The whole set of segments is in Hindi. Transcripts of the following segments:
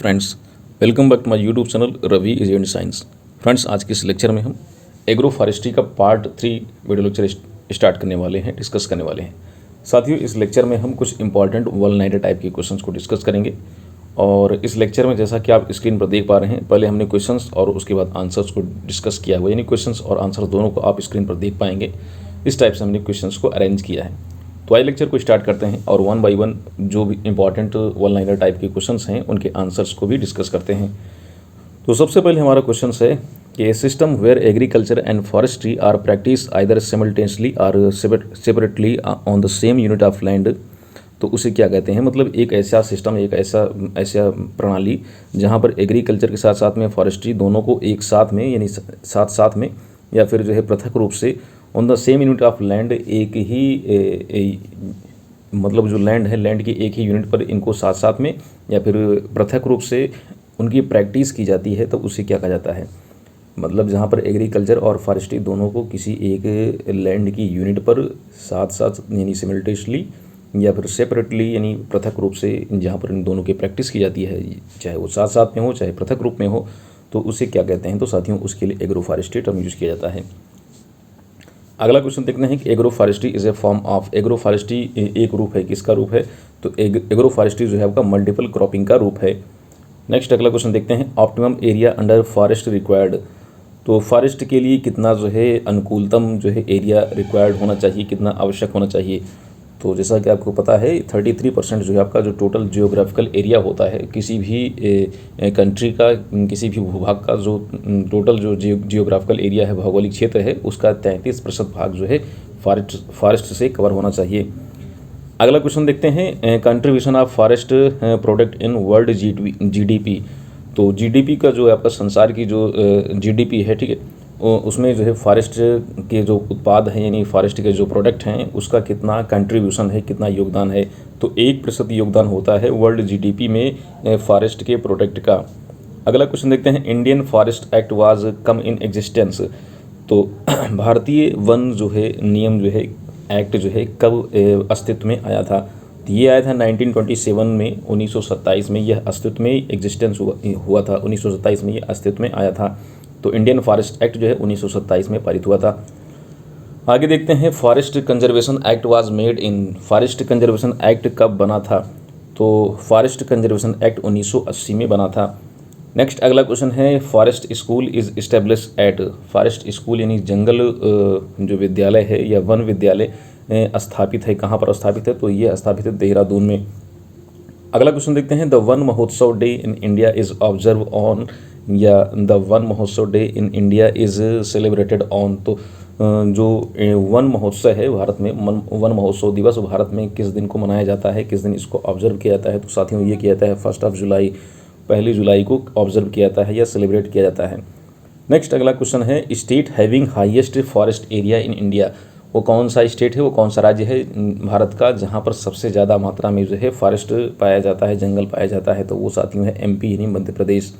Friends, welcome back to my YouTube channel Ravi is and science. Friends, आज के इस लेक्चर में हम एग्रो फॉरेस्ट्री का पार्ट 3 वीडियो लेक्चर स्टार्ट करने वाले हैं, डिस्कस करने वाले हैं। साथियों, इस लेक्चर में हम कुछ इंपॉर्टेंट वन लाइनर टाइप के क्वेश्चंस को डिस्कस करेंगे। और इस लेक्चर में जैसा कि आप स्क्रीन पर देख पा रहे हैं, पहले हमने क्वेश्चंस और उसके बाद आंसर्स को डिस्कस किया हुआ, यानी क्वेश्चंस और आंसर्स दोनों को आप स्क्रीन पर देख पाएंगे। इस टाइप से हमने क्वेश्चंस को अरेंज किया है। तो आइए लेक्चर को स्टार्ट करते हैं और वन बाय वन जो भी इंपॉर्टेंट वन लाइनर टाइप के क्वेश्चंस हैं उनके आंसर्स को भी डिस्कस करते हैं। तो सबसे पहले हमारा क्वेश्चन है कि system where agriculture and forestry are practice either simultaneously और separately on the same unit of land, तो उसे क्या कहते हैं। मतलब एक ऐसा सिस्टम, एक ऐसा प्रणाली जहाँ पर एग्रीकल्चर के साथ साथ में फॉरेस्ट्री दोनों को एक साथ में, यानी साथ में या फिर जो है पृथक रूप से on the same unit of land, एक ही मतलब जो लैंड है, लैंड की एक ही यूनिट पर इनको साथ साथ में या फिर पृथक रूप से उनकी प्रैक्टिस की जाती है, तो उसे क्या कहा जाता है। मतलब जहाँ पर एग्रीकल्चर और फॉरेस्ट्री दोनों को किसी एक लैंड की यूनिट पर साथ साथ यानी सिमल्टेनियसली या फिर सेपरेटली यानी पृथक रूप से जहाँ पर इन दोनों की प्रैक्टिस की जाती है, चाहे वो साथ साथ में हो चाहे पृथक रूप में हो, तो उसे क्या कहते हैं। तो साथियों, उसके लिए एग्रो फॉरेस्ट्री टर्म यूज किया जाता है। अगला क्वेश्चन देखते हैं कि agro forestry is a form of, agro forestry एक रूप है, किसका रूप है। तो एग्रो फॉरेस्ट्री जो है आपका मल्टीपल क्रॉपिंग का रूप है। नेक्स्ट अगला क्वेश्चन देखते हैं, optimum area under forest required. तो फॉरेस्ट के लिए कितना जो है अनुकूलतम जो है एरिया रिक्वायर्ड होना चाहिए, कितना आवश्यक होना चाहिए। तो जैसा कि आपको पता है 33% जो है आपका जो टोटल जियोग्राफिकल एरिया होता है किसी भी कंट्री का, किसी भी भूभाग का जो टोटल जो जियोग्राफिकल एरिया है, भौगोलिक क्षेत्र है, उसका 33% भाग जो है फॉरेस्ट से कवर होना चाहिए। अगला क्वेश्चन देखते हैं, contribution of forest product in world GDP. तो जीडीपी का जो है आपका संसार की जो जीडीपी है, ठीक है, उसमें जो है फॉरेस्ट के जो उत्पाद हैं यानी फॉरेस्ट के जो प्रोडक्ट हैं उसका कितना कंट्रीब्यूशन है, कितना योगदान है। तो 1% योगदान होता है वर्ल्ड जीडीपी में फॉरेस्ट के प्रोडक्ट का। अगला क्वेश्चन देखते हैं, Indian forest act was come in existence. तो भारतीय वन जो है नियम जो है एक्ट जो है कब अस्तित्व में आया था। तो ये आया था 1927 में, 1927 में यह अस्तित्व में एग्जिस्टेंस हुआ था, 1927 में यह अस्तित्व में आया था। तो इंडियन फॉरेस्ट एक्ट जो है 1927 में पारित हुआ था। आगे देखते हैं, forest conservation act was made in, forest conservation act कब बना था। तो फॉरेस्ट कंजर्वेशन एक्ट 1980 में बना था। नेक्स्ट अगला क्वेश्चन है, forest school is establish at, forest school यानी जंगल जो विद्यालय है या वन विद्यालय स्थापित है, कहाँ पर स्थापित है। तो ये स्थापित है देहरादून में। अगला क्वेश्चन देखते हैं, द वन महोत्सव day in India is observe on, या द वन महोत्सव day in India is celebrated on. तो जो वन महोत्सव है भारत में, वन महोत्सव दिवस भारत में किस दिन को मनाया जाता है, किस दिन इसको ऑब्जर्व किया जाता है। तो साथियों, ये किया जाता है 1 जुलाई, 1 जुलाई को ऑब्जर्व किया जाता है या सेलिब्रेट किया जाता है। नेक्स्ट अगला क्वेश्चन है, state having highest forest area in India. वो कौन सा स्टेट है, वो कौन सा राज्य है भारत का जहाँ पर सबसे ज़्यादा मात्रा में जो है फॉरेस्ट पाया जाता है, जंगल पाया जाता है। तो वो साथियों है एमपी यानी मध्य प्रदेश।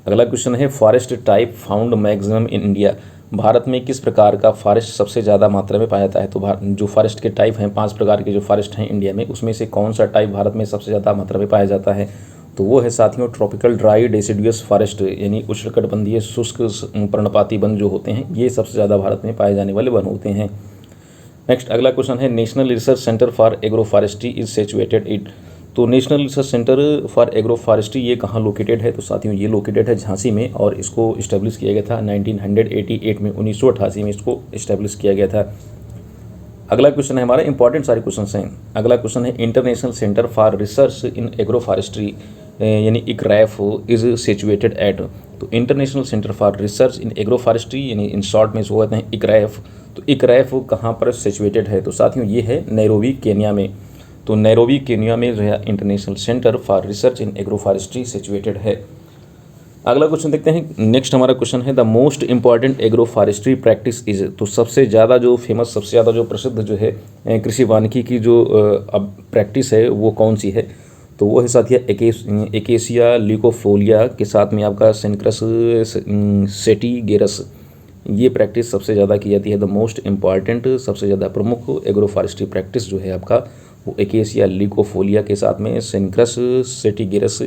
अगला क्वेश्चन है, forest type found maximum in India. Bharat में किस प्रकार का फॉरेस्ट सबसे ज़्यादा मात्रा में पाया जाता है। तो जो फॉरेस्ट के टाइप हैं, 5 प्रकार के जो फॉरेस्ट हैं इंडिया में, उसमें से कौन सा टाइप भारत में सबसे ज़्यादा मात्रा में पाया जाता है। तो वो है साथियों ट्रॉपिकल ड्राई डेसिडुअस फॉरेस्ट, यानी उष्णकटिबंधीय शुष्क पर्णपाती वन जो होते हैं, ये सबसे ज़्यादा भारत में पाए जाने वाले वन होते हैं। नेक्स्ट अगला क्वेश्चन है, national research centre for agro forestry is situated it. तो national research centre for agro forestry ये कहाँ लोकेटेड है। तो साथियों, ये लोकेटेड है झांसी में और इसको इस्टेब्लिश किया गया था 1988 में, 1988 में इसको इस्टेब्लिश किया गया था। अगला क्वेश्चन है हमारा, इंपॉर्टेंट सारे क्वेश्चन हैं। अगला क्वेश्चन है, international centre for research in agro forestry यानी इकरैफ इज सिचुएटेड एट। तो international centre for research in agro forestry यानी इन शॉर्ट में इसको कहते हैं इकरैफ। तो इकरैफ कहाँ पर सिचुएटेड है। तो साथियों, ये है नैरोबी केन्या में। तो नैरोबी केन्या में जो है international centre for research in agro forestry situated है। अगला क्वेश्चन देखते हैं, नेक्स्ट हमारा क्वेश्चन है, the most important agro forestry practice is. तो सबसे ज़्यादा जो फेमस, सबसे ज़्यादा जो प्रसिद्ध जो है कृषि वानिकी की जो अब प्रैक्टिस है वो कौन सी है। तो वो है साथिया एकेसिया ल्यूकोफोलिया के साथ में आपका सिनक्रस सेटीगेरस, ये प्रैक्टिस सबसे ज़्यादा की जाती है। द मोस्ट इम्पॉर्टेंट, सबसे ज़्यादा प्रमुख एग्रो फॉरेस्ट्री प्रैक्टिस जो है आपका वो एकेसिया ल्यूकोफोलिया के साथ में सिनक्रस सेटीगेरस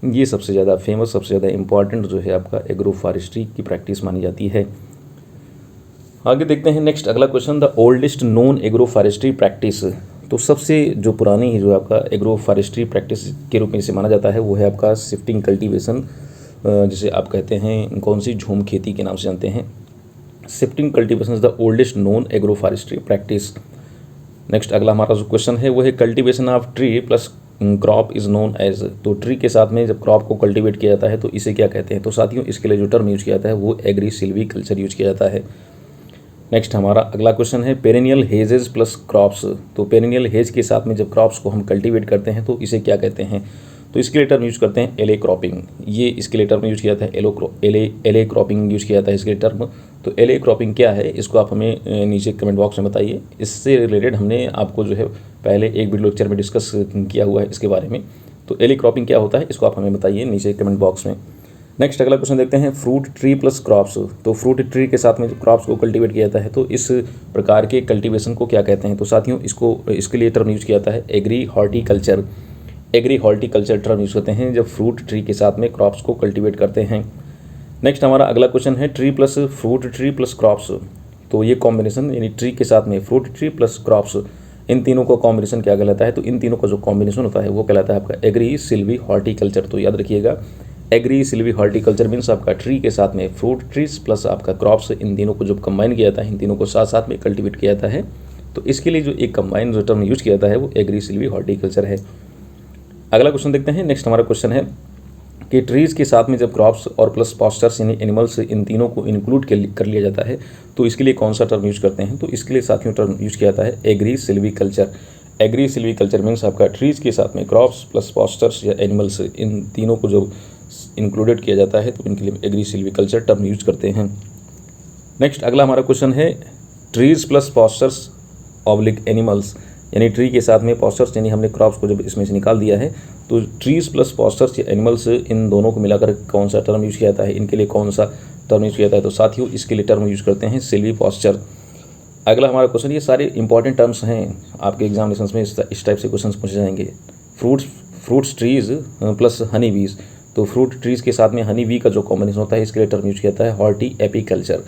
ये सबसे ज़्यादा फेमस, सबसे ज़्यादा इम्पॉर्टेंट जो है आपका एग्रो फॉरेस्ट्री की प्रैक्टिस मानी जाती है। आगे देखते हैं नेक्स्ट अगला question, the oldest known agro forestry practice. तो सबसे जो पुरानी जो आपका एग्रो फॉरेस्ट्री प्रैक्टिस के रूप में इसे माना जाता है वो है आपका शिफ्टिंग कल्टीवेशन, जिसे आप कहते हैं कौन सी, झूम खेती के नाम से जानते हैं। Shifting cultivation is the oldest known agro forestry practice. Next अगला हमारा जो क्वेश्चन है वो है cultivation of tree plus crop is known as. तो ट्री के साथ में जब क्रॉप को कल्टीवेट किया जाता है तो इसे क्या कहते हैं। तो साथियों इसके लिए जो टर्म यूज किया जाता है वो एग्री सिल्वीकल्चर यूज किया जाता है। नेक्स्ट हमारा अगला क्वेश्चन है पेरेनियल हेजेस प्लस क्रॉप्स। तो पेरेनियल हेज के साथ में जब क्रॉप्स को हम कल्टीवेट करते हैं तो इसे क्या कहते हैं। तो इसके लिए टर्म यूज करते हैं एले क्रॉपिंग। ये इसके लिए टर्म यूज किया जाता है एले क्रॉपिंग यूज किया जाता है इसके लिए टर्म। तो एले क्रॉपिंग क्या है इसको आप हमें नीचे कमेंट बॉक्स में बताइए। इससे रिलेटेड हमने आपको जो है पहले एक वीडियो लेक्चर में डिस्कस किया हुआ है इसके बारे में। तो एले क्रॉपिंग क्या होता है इसको आप हमें बताइए नीचे कमेंट बॉक्स में। नेक्स्ट अगला क्वेश्चन देखते हैं फ्रूट ट्री प्लस क्रॉप्स। तो फ्रूट ट्री के साथ में जो क्रॉप्स को कल्टीवेट किया जाता है तो इस प्रकार के कल्टीवेशन को क्या कहते हैं। तो साथियों इसके लिए टर्म यूज किया जाता है agri horticulture. Agri horticulture term use करते हैं जब फ्रूट ट्री के साथ में क्रॉप्स को कल्टीवेट करते हैं। नेक्स्ट हमारा अगला क्वेश्चन है tree plus fruit tree plus crops. तो ये कॉम्बिनेशन यानी ट्री के साथ में फ्रूट ट्री प्लस क्रॉप्स, इन तीनों का कॉम्बिनेशन क्या कहलाता है। तो इन तीनों का जो कॉम्बिनेशन होता है वो कहलाता है आपका एग्री सिल्वी हॉर्टिकल्चर। तो याद रखिएगा एग्री सिल्वी हॉर्टिकल्चर मीन्स आपका ट्री के साथ में फ्रूट ट्रीज प्लस आपका क्रॉप्स, इन तीनों को जब कंबाइन किया जाता है, इन तीनों को साथ साथ में कल्टीवेट किया जाता है तो इसके लिए जो एक कंबाइन जो टर्म यूज किया जाता है वो एग्री सिल्वी हॉर्टिकल्चर है। अगला क्वेश्चन देखते हैं। नेक्स्ट हमारा क्वेश्चन है कि ट्रीज़ के साथ में जब क्रॉप्स और प्लस पास्चर्स यानी एनिमल्स, इन तीनों को इंक्लूड कर लिया जाता है तो इसके लिए कौन सा टर्म यूज करते हैं। तो इसके लिए साथियों टर्म यूज किया जाता है agri silviculture. Agri silviculture means आपका ट्रीज़ के साथ में क्रॉप्स प्लस पास्चर्स या एनिमल्स, इन तीनों को जो इंक्लूडेड किया जाता है तो इनके लिए एग्री सिल्वीकल्चर टर्म यूज करते हैं। नेक्स्ट अगला हमारा क्वेश्चन है trees plus pastures oblique animals, यानी ट्री के साथ में पास्चर्स यानी हमने क्रॉप्स को जब इसमें से निकाल दिया है तो ट्रीज़ प्लस पास्चर्स या एनिमल्स, इन दोनों को मिलाकर कौन सा टर्म यूज किया जाता है, इनके लिए कौन सा टर्म यूज किया जाता है। तो साथियों इसके लिए टर्म यूज करते हैं सिल्वी पास्चर। अगला हमारा क्वेश्चन, ये सारे इंपॉर्टेंट टर्म्स हैं आपके एग्जामिनेशन में, इस टाइप से क्वेश्चन पूछे जाएंगे। फ्रूट्स ट्रीज़ प्लस हनी बीज। तो फ्रूट ट्रीज़ के साथ में हनी बी का जो कॉम्बिनेशन होता है इसके लिए टर्म यूज किया जाता है हॉर्टी एपीकल्चर।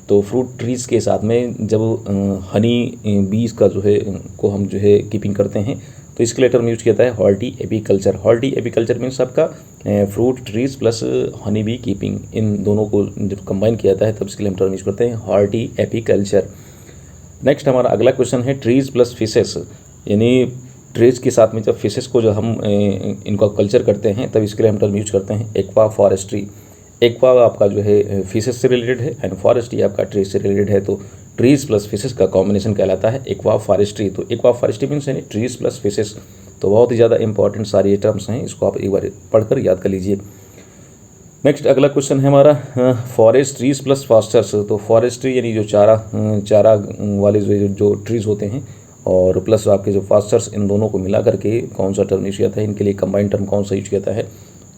तो फ्रूट ट्रीज़ के साथ में जब हनी बीज का जो है को हम जो है कीपिंग करते हैं तो इसके लिए टर्म यूज किया जाता है horti apiculture. Horti apiculture means आपका fruit trees plus honey bee keeping, इन दोनों को जब कंबाइन किया जाता है तब इसके लिए हम टर्म यूज करते हैं हॉर्टी एपीकल्चर। नेक्स्ट हमारा अगला क्वेश्चन है ट्रीज़ प्लस फिशेस, यानी ट्रीज़ के साथ में जब फिशेस को जो हम इनका कल्चर करते हैं तब इसके लिए हम टर्म यूज करते हैं एक्वा फॉरेस्ट्री। एक्वा आपका जो है फिशेस से रिलेटेड है एंड फॉरेस्ट्री आपका ट्रीज से रिलेटेड है, तो ट्रीज़ प्लस फिशेस का कॉम्बिनेशन कहलाता है एक्वा फॉरेस्ट्री। तो एक्वा फॉरेस्ट्री मीन्स यानी ट्रीज़ प्लस फिशेस। तो बहुत ही ज़्यादा इंपॉर्टेंट सारे ये टर्म्स हैं, इसको आप एक बार पढ़कर याद कर लीजिए। नेक्स्ट अगला क्वेश्चन है हमारा फॉरेस्ट ट्रीज़ प्लस पास्चर्स। तो फॉरेस्ट्री यानी जो चारा वाले जो ट्रीज़ होते हैं और प्लस आपके जो पास्चर्स, इन दोनों को मिला करके कौन सा टर्म यूज किया जाता है, इनके लिए कंबाइंड टर्म कौन सा यूज किया जाता है।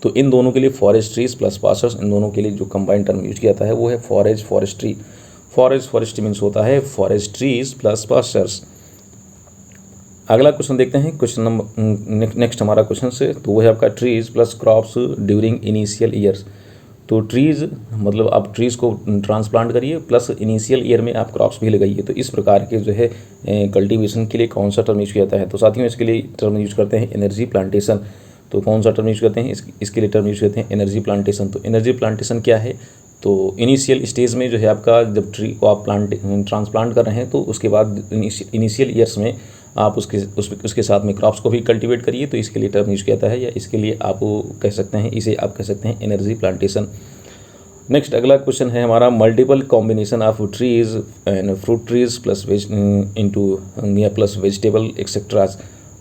तो इन दोनों के लिए फॉरेस्ट ट्रीज़ प्लस पास्चर्स, इन दोनों के लिए जो कंबाइंड टर्म यूज किया जाता है वो है forest forestry. Forest forestry means होता है फॉरेस्ट ट्रीज़ प्लस पास्चर्स। अगला क्वेश्चन देखते हैं, क्वेश्चन नंबर नेक्स्ट हमारा क्वेश्चन से, तो वो है आपका trees plus crops during initial years. तो ट्रीज़ मतलब आप ट्रीज़ को ट्रांसप्लांट करिए प्लस इनिशियल ईयर में आप क्रॉप्स भी लगाइए। तो इस प्रकार के जो है कल्टीवेशन के लिए कौन सा टर्म यूज किया जाता है। तो साथियों इसके लिए टर्म यूज करते हैं एनर्जी प्लांटेशन। तो कौन सा टर्म यूज करते हैं, इसके लिए टर्म यूज करते हैं एनर्जी प्लांटेशन। तो एनर्जी प्लांटेशन क्या है, तो इनिशियल स्टेज में जो है आपका जब ट्री को आप ट्रांसप्लांट कर रहे हैं तो उसके बाद इनिशियल ईयर्स में आप उसके साथ में क्रॉप्स को भी कल्टीवेट करिए। तो इसके लिए टर्म यूज किया जाता है, या इसके लिए आप कह सकते हैं, इसे आप कह सकते हैं एनर्जी प्लांटेशन। नेक्स्ट अगला क्वेश्चन है हमारा multiple combination of trees and fruit trees plus या प्लस वेजिटेबल एक्सेट्राज।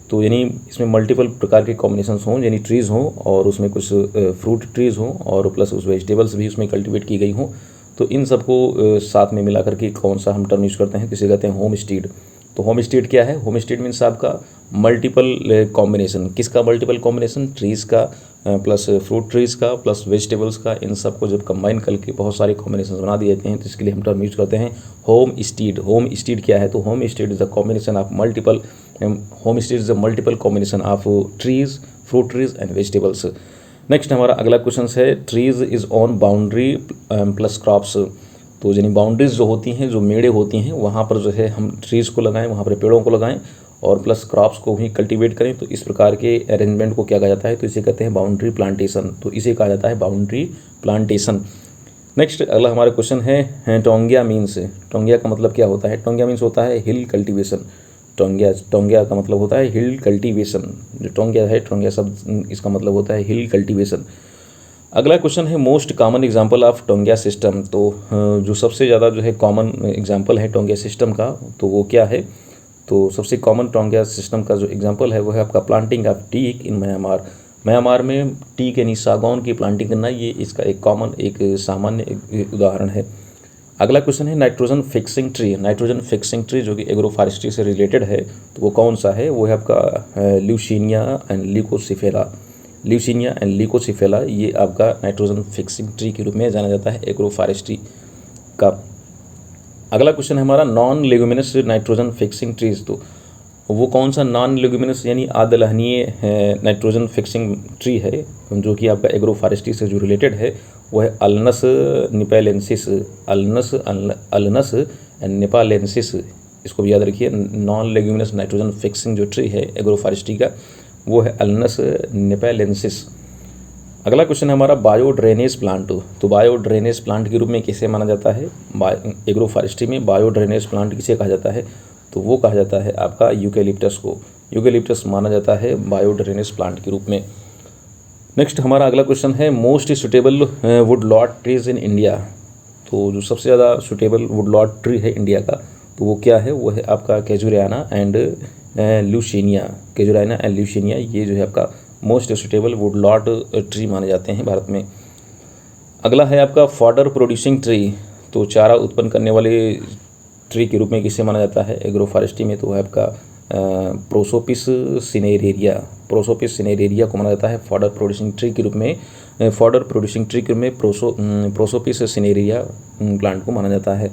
तो यानी इसमें मल्टीपल प्रकार के कॉम्बिनेशंस हों, यानी ट्रीज़ हों और उसमें कुछ फ्रूट ट्रीज़ हों और प्लस उस वेजिटेबल्स भी उसमें कल्टीवेट की गई हों। तो इन सबको साथ में मिला करके कौन सा हम टर्म यूज करते हैं, किसे कहते हैं होम स्टीड। तो होम स्टीड क्या है, होम स्टीड मीन्स आपका मल्टीपल कॉम्बिनेशन। किसका मल्टीपल कॉम्बिनेशन, ट्रीज़ का प्लस फ्रूट ट्रीज़ का प्लस वेजिटेबल्स का, इन सबको जब कंबाइन करके बहुत सारे कॉम्बिनेशन बना दिए जाते हैं तो इसके लिए हम टर्म यूज करते हैं होम स्टीड। होम स्टीड क्या है, तो home stead is the combination of multiple combination of trees, fruit trees and vegetables. Next हमारा अगला क्वेश्चन है trees is on boundary plus crops. तो यानी बाउंड्रीज जो होती हैं, जो मेड़े होती हैं, वहाँ पर जो है हम ट्रीज़ को लगाएं, वहाँ पर पेड़ों को लगाएं और प्लस क्रॉप्स को भी कल्टीवेट करें। तो इस प्रकार के अरेंजमेंट को क्या कहा जाता है? तो इसे कहते हैं बाउंड्री प्लांटेशन। तो इसे कहा जाता है बाउंड्री प्लांटेशन। नेक्स्ट अगला हमारा क्वेश्चन है टोंगिया मीन्स। टोंगिया का मतलब क्या होता है? टोंगिया मीन्स होता है हिल कल्टीवेशन। टोंगिया का मतलब होता है हिल कल्टीवेशन। जो टोंगिया है, टोंगिया शब्द इसका मतलब होता है हिल कल्टीवेशन। अगला क्वेश्चन है most common example of taungya system. तो जो सबसे ज़्यादा जो है कॉमन एग्जांपल है टोंगिया सिस्टम का, तो वो क्या है? तो सबसे कॉमन टोंगिया सिस्टम का जो एग्जांपल है वो है आपका planting of teak in Myanmar. Myanmar में टीक यानी सागौन की प्लांटिंग करना, ये इसका एक कॉमन, एक सामान्य उदाहरण है। अगला क्वेश्चन है nitrogen fixing tree. Nitrogen fixing tree जो कि एग्रो फॉरेस्ट्री से रिलेटेड है, तो वो कौन सा है? वो है आपका ल्यूसीनिया एंड ल्यूकोसिफेरा। ल्यूसीनिया एंड ल्यूकोसिफेरा ये आपका नाइट्रोजन फिक्सिंग ट्री के रूप में जाना जाता है एग्रो फॉरेस्ट्री का। अगला क्वेश्चन है हमारा non leguminous nitrogen fixing trees. तो वो कौन सा नॉन लेगुमिनस यानी आदलहनीय नाइट्रोजन फिक्सिंग ट्री है जो कि आपका एग्रो फॉरेस्ट्री से जो रिलेटेड है? वो है अल्नस निपालेंसिस। अल्नस निपालेंसिस, इसको भी याद रखिए। नॉन लेगुमिनस नाइट्रोजन फिक्सिंग जो ट्री है एग्रो फॉरेस्ट्री का, वो है अल्नस निपालेंसिस। अगला क्वेश्चन है हमारा बायो ड्रेनेज प्लांट। तो बायो ड्रेनेज प्लांट के रूप में किसे माना जाता है? एग्रो फॉरेस्ट्री में बायो ड्रेनेज प्लांट किसे कहा जाता है? तो वो कहा जाता है आपका यूकेलिप्टस को। यूकेलिप्टस माना जाता है बायो ड्रेनेज प्लांट के रूप में। नेक्स्ट हमारा अगला क्वेश्चन है most suitable would lot trees in India. तो जो सबसे ज़्यादा सुटेबल वुड लॉट ट्री है इंडिया का, तो वो क्या है? वो है आपका कैजुरियाना एंड ल्यूसीनिया। कैजुरियाना एंड ल्यूसीनिया ये जो है आपका most suitable would lot tree माने जाते हैं भारत में। अगला है आपका फॉडर प्रोड्यूसिंग ट्री। तो चारा उत्पन्न करने वाले ट्री के रूप में किसे माना जाता है एग्रो फॉरेस्ट्री में? तो है आपका प्रोसोपिस सिनेरेरिया। प्रोसोपिस सिनेरेरिया को माना जाता है फॉडर प्रोड्यूसिंग ट्री के रूप में। फॉडर प्रोड्यूसिंग ट्री के रूप में प्रोसोपिस सिनेरेरिया प्लांट को माना जाता है।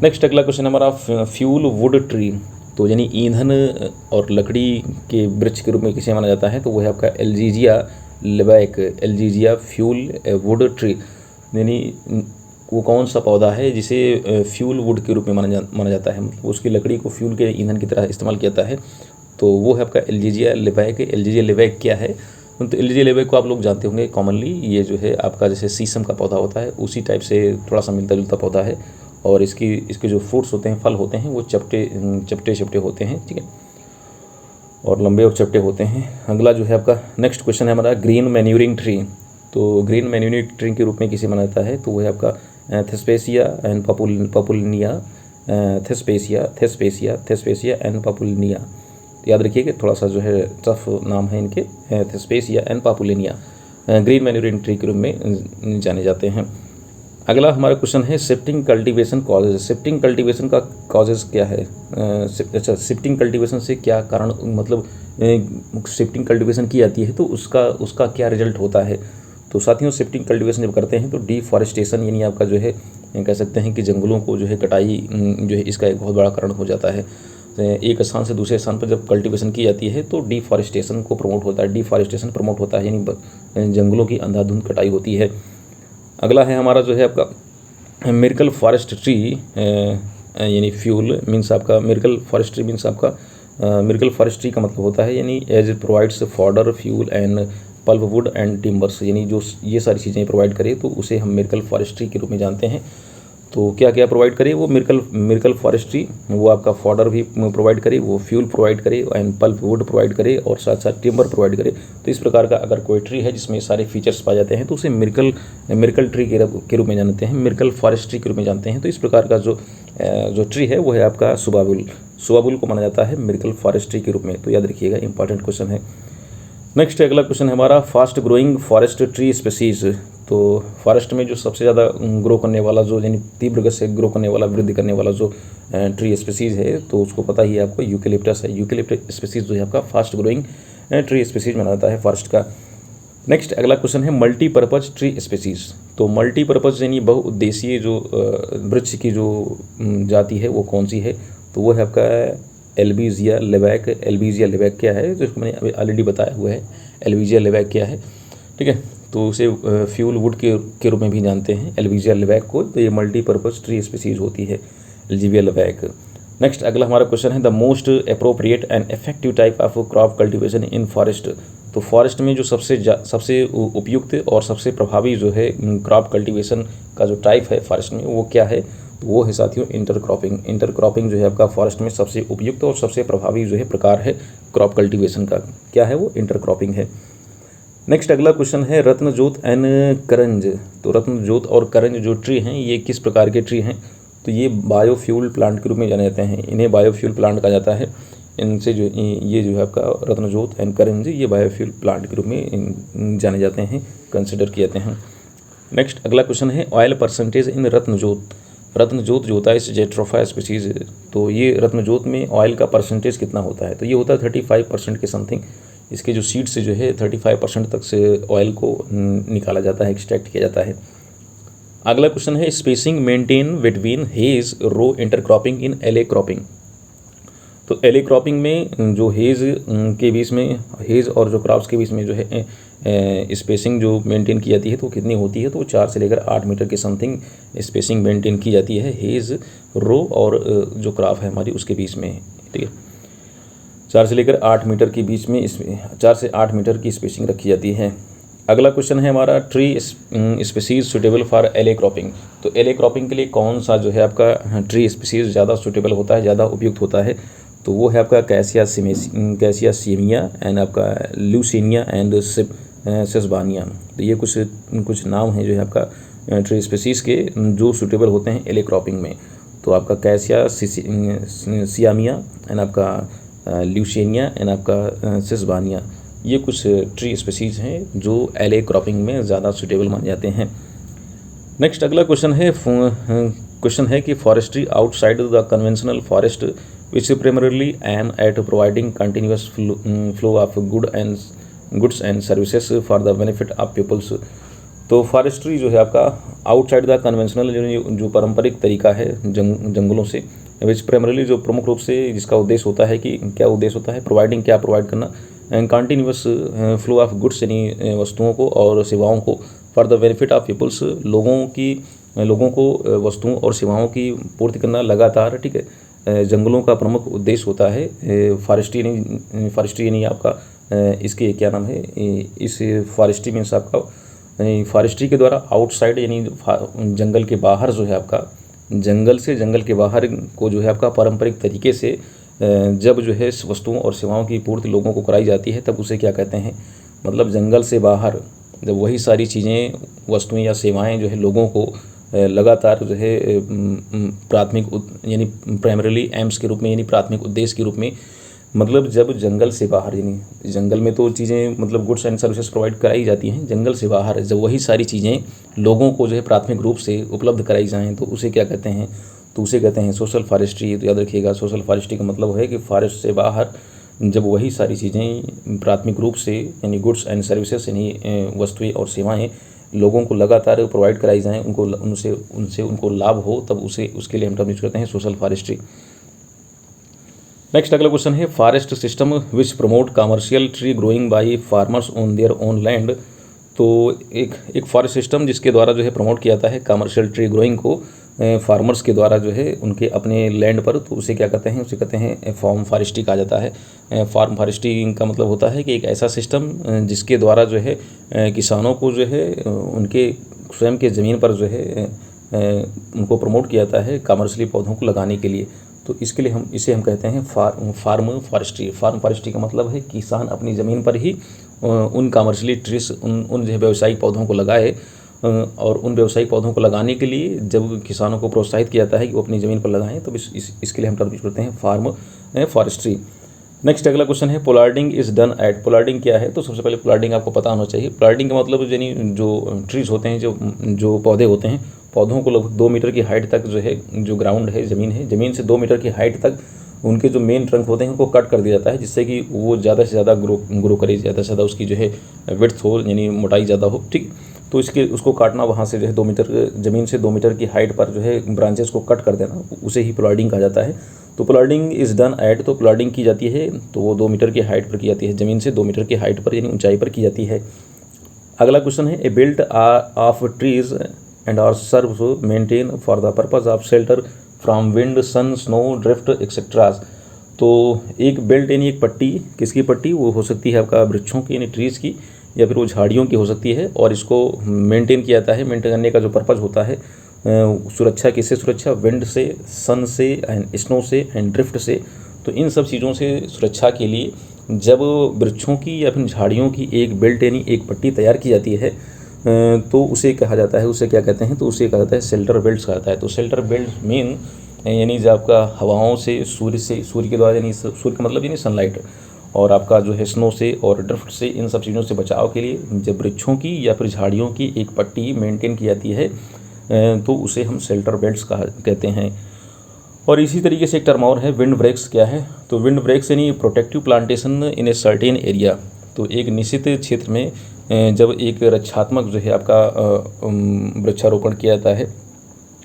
नेक्स्ट अगला क्वेश्चन हमारा फ्यूल वुड ट्री। तो यानी ईंधन और लकड़ी के वृक्ष के रूप में किसे माना जाता है? तो वो है आपका एल्जीजिया लिबैक। एल्जीजिया फ्यूल वुड ट्री, यानी वो कौन सा पौधा है जिसे फ्यूल वुड के रूप में माना जाता है, मतलब उसकी लकड़ी को फ्यूल के ईंधन की तरह इस्तेमाल किया जाता है। तो वो है आपका एल्जीजिया लिबैक। एल्जीजिया लिबैक क्या है? तो एल्जीजिया लिबैक को आप लोग जानते होंगे कॉमनली, ये जो है आपका जैसे शीशम का पौधा होता है उसी टाइप से थोड़ा सा मिलता जुलता पौधा है। और इसके जो फ्रूट्स होते हैं, फल होते हैं, वो चपटे होते हैं, ठीक है, और लंबे और चपटे होते हैं। अगला जो है आपका नेक्स्ट क्वेश्चन है हमारा ग्रीन मैन्यूरिंग ट्री। तो ग्रीन मैन्यूरिंग ट्री के रूप में किसे माना जाता है? तो वो है आपका थेस्पेसिया एंड पपुलिनिया। थेस्पेसिया एंड पपुलिनिया, याद रखिए कि थोड़ा सा जो है टफ नाम है इनके, थेस्पेसिया एंड पपुलिनिया ग्रीन मैन्यूरिंग ट्री के रूप में जाने जाते हैं। अगला हमारा क्वेश्चन है shifting cultivation causes. Shifting cultivation का कॉजेज क्या है? अच्छा, शिफ्टिंग कल्टीवेशन से क्या कारण, मतलब शिफ्टिंग कल्टीवेशन की जाती है तो उसका क्या रिजल्ट होता है? तो साथियों, शिफ्टिंग कल्टीवेशन जब करते हैं तो डिफॉरेस्टेशन यानी आपका जो है कह सकते हैं कि जंगलों को जो है कटाई जो है इसका एक बहुत बड़ा कारण हो जाता है। एक स्थान से दूसरे स्थान पर जब कल्टीवेशन की जाती है तो डिफॉरेस्टेशन को प्रमोट होता है, डिफॉरेस्टेशन प्रमोट होता है, यानी जंगलों की अंधाधुंध कटाई होती है। अगला है हमारा जो है आपका मिरेकल फॉरेस्ट ट्री, यानी फ्यूल मीन्स आपका मिरेकल फॉरेस्ट्री मीन्स आपका मिरेकल फॉरेस्ट्री का मतलब होता है यानी as it provides fodder fuel and pulp wood and timbers, यानी जो ये सारी चीज़ें प्रोवाइड करे तो उसे हम मिरेकल फॉरेस्ट्री के रूप में जानते हैं। तो क्या क्या प्रोवाइड करे वो मिरेकल फॉरेस्ट्री? वो आपका फॉडर भी प्रोवाइड करे, वो फ्यूल प्रोवाइड करे एंड पल्प वुड प्रोवाइड करे और साथ साथ टिम्बर प्रोवाइड करे। तो इस प्रकार का अगर कोई ट्री है जिसमें सारे फीचर्स पाए जाते हैं तो उसे मिरेकल ट्री के रूप में जानते हैं, मिरेकल फॉरेस्ट्री के रूप में जानते हैं। तो इस प्रकार का जो ट्री है वो है आपका सुबाबुल को माना जाता है मिरेकल फॉरेस्ट्री के रूप में। तो याद रखिएगा, इंपॉर्टेंट क्वेश्चन है। नेक्स्ट अगला क्वेश्चन है हमारा fast growing forest tree species. तो फॉरेस्ट में जो सबसे ज़्यादा ग्रो करने वाला, जो यानी तीव्र गति से ग्रो करने वाला, वृद्धि करने वाला जो ट्री स्पीसीज है तो उसको पता ही है आपको, यूकेलिप्टस है। यूकेलिप्टस स्पीसीज जो है आपका फास्ट ग्रोइंग ट्री स्पीसीज माना जाता है फॉरेस्ट का। नेक्स्ट अगला क्वेश्चन है मल्टीपर्पज़ ट्री स्पीसीज। तो मल्टीपर्पज़ यानी बहुउद्देशीय जो वृक्ष की जो जाति है वो कौन सी है? तो वो है आपका एल्बीजिया लिबैक। एल्बीजिया लिबैक क्या है? तो इसको मैंने अभी ऑलरेडी बताया हुआ है, एल्बीजिया लिबैक क्या है। ठीक है। तो उसे फ्यूल वुड के रूप में भी जानते हैं एल्जीविया लिवैक को। तो ये मल्टीपर्पज़ ट्री स्पीसीज होती है एल्जीविया लिवैक। नेक्स्ट अगला हमारा क्वेश्चन है the most appropriate and effective type of crop cultivation in forest. तो फॉरेस्ट में जो सबसे उपयुक्त और सबसे प्रभावी जो है क्रॉप कल्टीवेशन का जो टाइप है फॉरेस्ट में वो क्या है, तो वो है साथियों इंटरक्रॉपिंग। इंटरक्रॉपिंग जो है आपका फॉरेस्ट में सबसे उपयुक्त और सबसे प्रभावी जो है प्रकार है क्रॉप कल्टीवेशन का, क्या है वो इंटरक्रॉपिंग है। नेक्स्ट अगला क्वेश्चन है रत्नजोत एंड करंज। तो रत्नजोत और करंज जो ट्री हैं ये किस प्रकार के ट्री हैं, तो ये बायोफ्यूल प्लांट के रूप में जाने जाते हैं, इन्हें बायोफ्यूल प्लांट कहा जाता है। इनसे जो ये जो है आपका रत्नजोत एंड करंज ये बायोफ्यूल प्लांट के रूप में जाने जाते हैं, कंसिडर किए जाते हैं। नेक्स्ट अगला क्वेश्चन है ऑयल परसेंटेज इन रत्नजोत। रत्नजोत जो होता है इस जेट्रोफा स्पीसीज, तो ये रत्नजोत में ऑयल का परसेंटेज कितना होता है, तो ये होता है 35% के समथिंग। इसके जो सीड से जो है 35% तक से ऑयल को निकाला जाता है, एक्सट्रैक्ट किया जाता है। अगला क्वेश्चन है स्पेसिंग मेंटेन बिटवीन हेज रो इंटरक्रॉपिंग इन एले क्रॉपिंग। तो एले क्रॉपिंग में जो हेज के बीच में, हेज और जो क्रॉप्स के बीच में जो है स्पेसिंग जो मेंटेन की जाती है तो कितनी होती है, तो 4 से लेकर 8 मीटर के समथिंग स्पेसिंग मेंटेन की जाती है हेज रो और जो क्रॉप है हमारी उसके बीच में, ठीक है। 4 से लेकर 8 मीटर के बीच में 4 से 8 मीटर की स्पेसिंग रखी जाती है। अगला क्वेश्चन है हमारा ट्री स्पीसीज सुटेबल फॉर एले क्रॉपिंग। तो एले क्रॉपिंग के लिए कौन सा जो है आपका ट्री स्पीसीज ज़्यादा सुटेबल होता है, ज़्यादा उपयुक्त होता है, तो वो है आपका कैसिया सीमिया एंड आपका ल्यूसीनिया एंड सेस्बानिया। तो ये कुछ नाम हैं जो है आपका ट्री स्पीसीज के जो सुटेबल होते हैं एले क्रॉपिंग में। तो आपका कैसिया सियामिया एंड आपका ल्यूसीनिया एंड आपका सेस्बानिया, ये कुछ ट्री स्पीसीज हैं जो एले क्रॉपिंग में ज़्यादा सुटेबल माने जाते हैं। नेक्स्ट अगला क्वेश्चन है कि forestry outside the conventional forest which primarily aim at providing continuous flow of goods and services for the benefit of peoples। तो फॉरेस्ट्री जो है आपका आउटसाइड द कन्वेंशनल जो पारंपरिक तरीका है जंगलों से, विच प्राइमरली जो प्रमुख रूप से जिसका उद्देश्य होता है कि क्या उद्देश्य होता है, प्रोवाइडिंग क्या प्रोवाइड करना, कंटिन्यूस फ्लो ऑफ गुड्स यानी वस्तुओं को और सेवाओं को for the benefit of peoples, लोगों को वस्तुओं और सेवाओं की पूर्ति करना लगातार, ठीक है। जंगलों का प्रमुख उद्देश्य होता है फॉरेस्ट्री यानी आपका इसके क्या नाम है, इस फॉरेस्ट्री मीन्स आपका फॉरेस्ट्री के द्वारा आउटसाइड यानी जंगल के बाहर जो है आपका जंगल के बाहर को जो है आपका पारंपरिक तरीके से जब जो है वस्तुओं और सेवाओं की पूर्ति लोगों को कराई जाती है तब उसे क्या कहते हैं, मतलब जंगल से बाहर जब वही सारी चीज़ें वस्तुएं या सेवाएं जो है लोगों को लगातार जो है प्राथमिक यानी प्राइमरीली एम्स के रूप में यानी प्राथमिक उद्देश्य के रूप में, मतलब जब जंगल से बाहर यानी जंगल में तो चीज़ें मतलब गुड्स एंड सर्विसेज प्रोवाइड कराई जाती हैं, जंगल से बाहर जब वही सारी चीज़ें लोगों को जो है प्राथमिक रूप से उपलब्ध कराई जाएँ तो उसे क्या कहते हैं, तो उसे कहते हैं सोशल फॉरेस्ट्री। तो याद रखिएगा सोशल फॉरेस्ट्री का मतलब है कि फॉरेस्ट से बाहर जब वही सारी चीज़ें प्राथमिक रूप से यानी गुड्स एंड सर्विसेज यानी वस्तुएं और सेवाएं लोगों को लगातार प्रोवाइड कराई जाएँ, उनसे उनको लाभ हो, तब उसके लिए हम टर्म यूज करते हैं सोशल फॉरेस्ट्री। नेक्स्ट अगला क्वेश्चन है forest system which promote commercial tree growing by farmers on their own land. तो एक फॉरेस्ट सिस्टम जिसके द्वारा जो है प्रमोट किया जाता है कमर्शियल ट्री ग्रोइंग को फार्मर्स के द्वारा जो है उनके अपने लैंड पर, तो उसे क्या कहते हैं, उसे कहते हैं फार्म फॉरेस्ट्री कहा जाता है। फार्म फॉरेस्ट्री का मतलब होता है कि एक ऐसा सिस्टम जिसके द्वारा जो है किसानों को जो है उनके स्वयं के ज़मीन पर जो है उनको प्रमोट किया जाता है कमर्शियली पौधों को लगाने के लिए। तो इसके लिए हम कहते हैं फार्म फॉरेस्ट्री। फार्म फॉरेस्ट्री का मतलब है किसान अपनी ज़मीन पर ही उन कमर्शियली ट्रीज उन जो है व्यावसायिक पौधों को लगाए, और उन व्यावसायिक पौधों को लगाने के लिए जब किसानों को प्रोत्साहित किया जाता है कि वो अपनी ज़मीन पर लगाएं, तो इसके लिए हम टर्म यूज करते हैं फार्म फॉरेस्ट्री। नेक्स्ट अगला क्वेश्चन है pollarding is done at. Pollarding क्या है, तो सबसे पहले पोलार्डिंग आपको पता होना चाहिए। पोलार्डिंग का मतलब यानी जो ट्रीज होते हैं, जो पौधे होते हैं, पौधों को लगभग 2 मीटर की हाइट तक जो है जो ग्राउंड है ज़मीन से 2 मीटर की हाइट तक उनके जो मेन ट्रंक होते हैं उनको कट कर दिया जाता है, जिससे कि वो ज़्यादा से ज़्यादा ग्रो करे, ज़्यादा से ज़्यादा उसकी जो है विड्थ हो यानी मोटाई ज़्यादा हो, ठीक। तो उसको काटना, वहाँ से जो है 2 मीटर ज़मीन से 2 मीटर की हाइट पर जो है ब्रांचेस को कट कर देना, उसे ही पोलार्डिंग कहा जाता है। तो पोलार्डिंग इज़ डन एट, तो पोलार्डिंग की जाती है तो वो 2 मीटर की हाइट पर की जाती है, ज़मीन से 2 मीटर की हाइट पर यानी ऊंचाई पर की जाती है। अगला क्वेश्चन है, a belt of trees and are serve maintain for the purpose of shelter from wind, sun, snow, drift etcetera. तो एक बेल्ट यानी एक पट्टी, किसकी पट्टी, वो हो सकती है आपका वृक्षों की यानी ट्रीज़ की, या फिर वो झाड़ियों की हो सकती है, और इसको मेंटेन किया जाता है। मेंटेन करने का जो पर्पज़ होता है, सुरक्षा, किससे सुरक्षा, विंड से, सन से एंड स्नो से एंड ड्रिफ्ट से। तो इन सब चीज़ों से सुरक्षा के लिए जब वृक्षों की या फिर झाड़ियों की एक बेल्ट यानी एक पट्टी तैयार की जाती है तो उसे कहा जाता है, उसे क्या कहते हैं, तो उसे कहा जाता है शेल्टर बेल्ट कहा जाता है। तो शेल्टर बेल्ट मीन यानी जब आपका हवाओं से, सूर्य के द्वारा, यानी सूर्य का मतलब यानी सनलाइट, और आपका जो है स्नो से और ड्रिफ्ट से, इन सब चीज़ों से बचाव के लिए जब वृक्षों की या फिर झाड़ियों की एक पट्टी मेंटेन की जाती है तो उसे हम शेल्टर बेल्ट्स कहते हैं। और इसी तरीके से एक टर्म और है, विंड ब्रेक्स। क्या है, तो विंड ब्रेक्स यानी protective plantation in a certain area. तो एक निश्चित क्षेत्र में जब एक रक्षात्मक जो है आपका वृक्षारोपण किया जाता है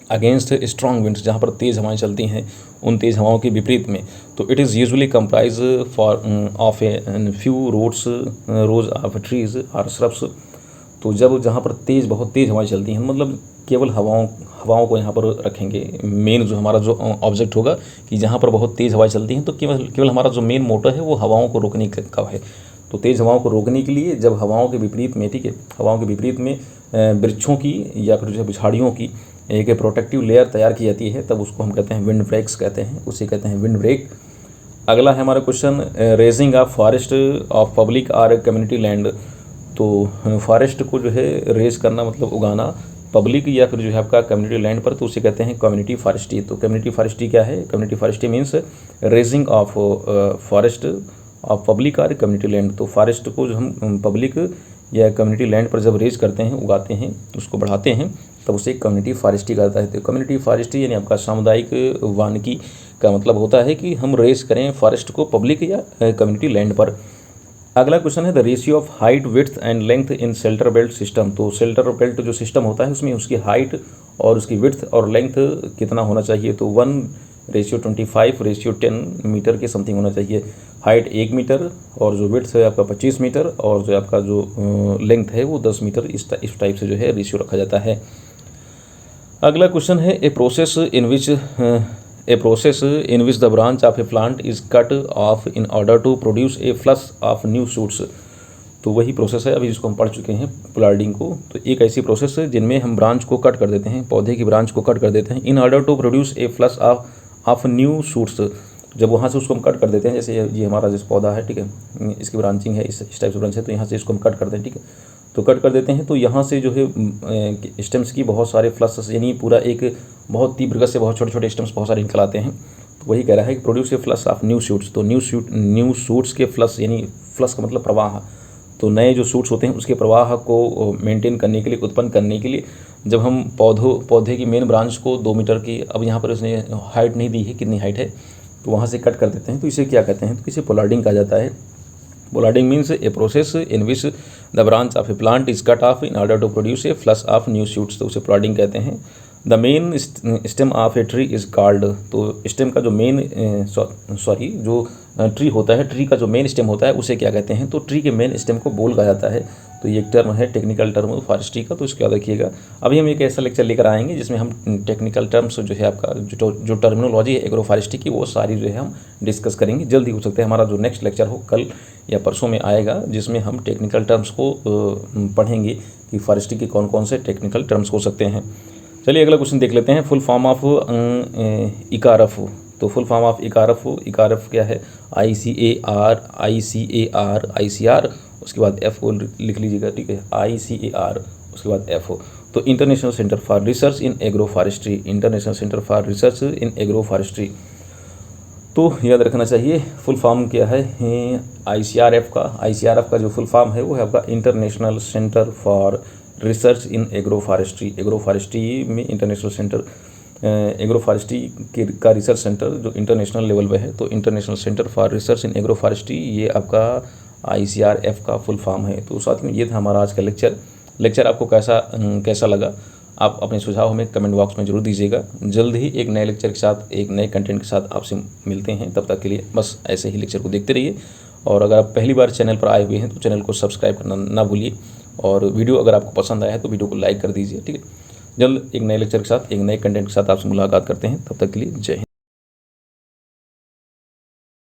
अगेंस्ट स्ट्रॉन्ग विंड्स, जहाँ पर तेज़ हवाएं चलती हैं, उन तेज़ हवाओं के विपरीत में, तो it is usually comprise of a few rows of trees or shrubs. तो जब जहाँ पर बहुत तेज़ हवाएं चलती हैं, मतलब केवल हवाओं को यहाँ पर रखेंगे, मेन जो हमारा जो ऑब्जेक्ट होगा कि जहाँ पर बहुत तेज़ हवाएं चलती हैं, तो केवल हमारा जो मेन मोटर है वो हवाओं को रोकने का है। तो तेज़ हवाओं को रोकने के लिए जब हवाओं के विपरीत में, ठीक है, हवाओं के विपरीत में वृक्षों की या फिर जो है झाड़ियों की एक प्रोटेक्टिव लेयर तैयार की जाती है, तब उसको हम कहते हैं विंड ब्रेक्स कहते हैं, उसे कहते हैं विंड ब्रेक। अगला है हमारा question, raising of forest of public or community land. तो फॉरेस्ट को जो है रेज करना मतलब उगाना पब्लिक या फिर जो है आपका कम्युनिटी लैंड पर, तो उसे कहते हैं कम्युनिटी फॉरेस्ट्री। तो कम्युनिटी फॉरेस्ट्री क्या है, community forestry means raising of forest of public और कम्युनिटी लैंड। तो फॉरेस्ट को जो हम पब्लिक या कम्युनिटी लैंड पर जब रेज करते हैं, उगाते हैं, उसको बढ़ाते हैं, तब उसे कम्युनिटी फॉरेस्ट्री कहता है। तो कम्युनिटी फॉरेस्ट्री यानी आपका सामुदायिक वानिकी का मतलब होता है कि हम रेज करें फॉरेस्ट को पब्लिक या कम्युनिटी लैंड पर। अगला क्वेश्चन है, the ratio of height, width and length in shelter belt system. तो शेल्टर बेल्ट जो सिस्टम होता है उसमें उसकी हाइट और उसकी विड्थ और लेंथ कितना होना चाहिए, तो 1:25:10 मीटर के समथिंग होना चाहिए। हाइट 1 मीटर और जो विड्थ है आपका 25 मीटर और जो आपका जो लेंथ है वो 10 मीटर, इस टाइप से जो है रेशियो रखा जाता है। अगला क्वेश्चन है, a process in which the branch of a plant is cut off in order to produce a flush of new shoots. तो वही प्रोसेस है अभी जिसको हम पढ़ चुके हैं, प्लांटिंग को। तो एक ऐसी प्रोसेस है जिनमें हम ब्रांच को कट कर देते हैं, पौधे की ब्रांच को कट कर देते हैं, in order to produce a flush of new shoots. जब वहाँ से उसको हम कट कर देते हैं, जैसे ये हमारा जिस पौधा है, ठीक है, इसकी ब्रांचिंग है, इस टाइप से ब्रांच है, तो यहाँ से इसको हम कट करते हैं, ठीक है, तो कट कर देते हैं, तो यहाँ से जो है स्टेम्स की बहुत सारे फ्लश, यानी पूरा एक बहुत तीव्र गति से बहुत छोटे छोटे स्टेम्स बहुत सारे निकल आते हैं। तो वही कह रहा है कि produce a flush of new shoots. तो न्यू शूट्स के फ्लश, यानी फ्लश का मतलब प्रवाह, तो नए जो शूट्स होते हैं उसके प्रवाह को मेंटेन करने के लिए, उत्पन्न करने के लिए, जब हम पौधे की मेन ब्रांच को 2 मीटर की, अब यहाँ पर उसने हाइट नहीं दी है, कितनी हाइट है, तो वहाँ से कट कर देते हैं, तो इसे क्या कहते हैं, तो इसे पोलार्डिंग कहा जाता है। Pollarding means a process in which the branch of a plant is cut off in order to produce a flush of new shoots, तो उसे पोलार्डिंग कहते हैं। The main stem of a tree is called. तो स्टेम का जो मेन जो ट्री होता है, ट्री का जो मेन स्टेम होता है उसे क्या कहते हैं, तो ट्री के मेन स्टेम को बोल कहा जाता है। तो ये एक टर्म है, टेक्निकल टर्म फॉरेस्ट्री का, तो इसको याद रखिएगा। अभी हम एक ऐसा लेक्चर लेकर आएंगे जिसमें हम टेक्निकल टर्म्स जो है आपका जो टर्मिनोलॉजी है एग्रो फॉरेस्ट्री की, वो सारी जो है हम डिस्कस करेंगे। जल्दी हो सकता है हमारा जो नेक्स्ट लेक्चर हो कल या परसों में आएगा, जिसमें हम टेक्निकल टर्म्स को पढ़ेंगे कि फॉरेस्ट्री के कौन कौन से टेक्निकल टर्म्स हो सकते हैं। चलिए अगला क्वेश्चन देख लेते हैं, फुल फॉर्म ऑफ इकारफ। तो फुल फॉर्म ऑफ इकारफ क्या है, ICAR, उसके बाद F को लिख लीजिएगा, ठीक है, ICAR, उसके बाद F। तो international centre for research in agro forestry, international centre for research in agro forestry. तो याद रखना चाहिए फुल फॉर्म क्या है ICRF का जो फुल फॉर्म है वो है आपका international centre for research in agro forestry. Agro forestry में इंटरनेशनल सेंटर, एग्रो फॉरेस्ट्री का रिसर्च सेंटर जो इंटरनेशनल लेवल पे है, तो international centre for research in agro forestry ये आपका ICRF का फुल फॉर्म है। तो साथ में ये था हमारा आज का लेक्चर आपको कैसा लगा, आप अपने सुझाव हमें कमेंट बॉक्स में जरूर दीजिएगा। जल्द ही एक नए लेक्चर के साथ, एक नए कंटेंट के साथ आपसे मिलते हैं। तब तक के लिए बस ऐसे ही लेक्चर को देखते रहिए, और अगर आप पहली बार चैनल पर आए हुए हैं तो चैनल को सब्सक्राइब करना ना भूलिए। और वीडियो अगर आपको पसंद आया है तो वीडियो को लाइक कर दीजिए। ठीक है, जल्द एक नए लेक्चर के साथ, एक नए कंटेंट के साथ आपसे मुलाकात करते हैं। तब तक के लिए जय हिंद।